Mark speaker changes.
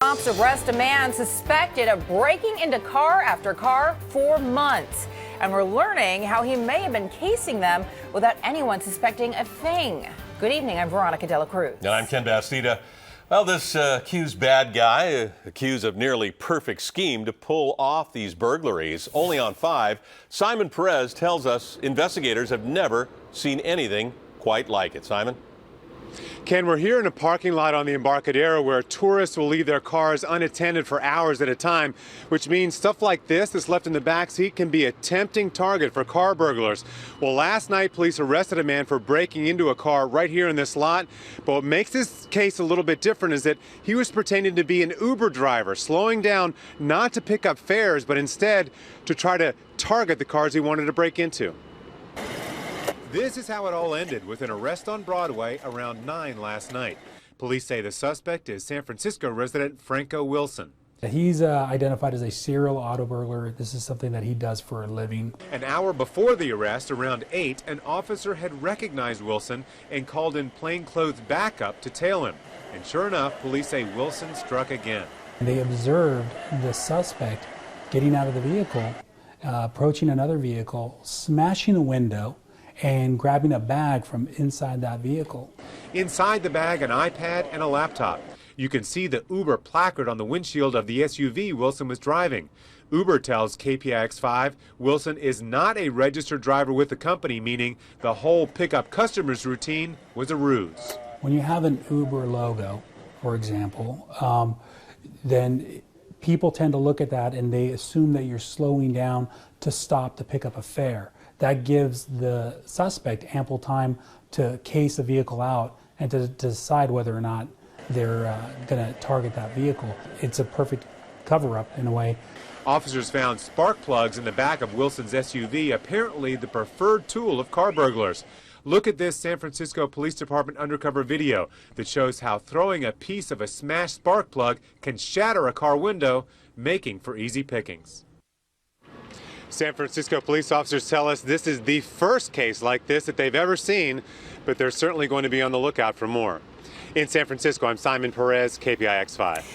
Speaker 1: Cops arrest a man suspected of breaking into car after car for months. And we're learning how he may have been casing them without anyone suspecting a thing. Good evening, I'm Veronica Dela Cruz.
Speaker 2: And I'm Ken Bastida. Well, this accused bad guy, accused of nearly perfect scheme to pull off these burglaries, only on 5. Simon Perez tells us investigators have never seen anything quite like it. Simon?
Speaker 3: Ken, we're here in a parking lot on the Embarcadero where tourists will leave their cars unattended for hours at a time, which means stuff like this that's left in the back seat can be a tempting target for car burglars. Well, last night, police arrested a man for breaking into a car right here in this lot. But what makes this case a little bit different is that he was pretending to be an Uber driver, slowing down not to pick up fares, but instead to try to target the cars he wanted to break into. This is how it all ended, with an arrest on Broadway around 9 last night. Police say the suspect is San Francisco resident Franco Wilson.
Speaker 4: He's identified as a serial auto burglar. This is something that he does for a living.
Speaker 3: An hour before the arrest, around 8, an officer had recognized Wilson and called in plainclothes backup to tail him. And sure enough, police say Wilson struck again.
Speaker 4: They observed the suspect getting out of the vehicle, approaching another vehicle, smashing a window, and grabbing a bag from inside that vehicle.
Speaker 3: Inside the bag, an iPad and a laptop. You can see the Uber placard on the windshield of the SUV Wilson was driving. Uber tells KPIX5 Wilson is not a registered driver with the company, meaning the whole pick-up customers routine was a ruse.
Speaker 4: When you have an Uber logo, for example, then people tend to look at that and they assume that you're slowing down to stop to pick up a fare. That gives the suspect ample time to case a vehicle out and to decide whether or not they're going to target that vehicle. It's a perfect cover-up in a way.
Speaker 3: Officers found spark plugs in the back of Wilson's SUV, apparently the preferred tool of car burglars. Look at this San Francisco Police Department undercover video that shows how throwing a piece of a smashed spark plug can shatter a car window, making for easy pickings. San Francisco police officers tell us this is the first case like this that they've ever seen, but they're certainly going to be on the lookout for more. In San Francisco, I'm Simon Perez, KPIX 5.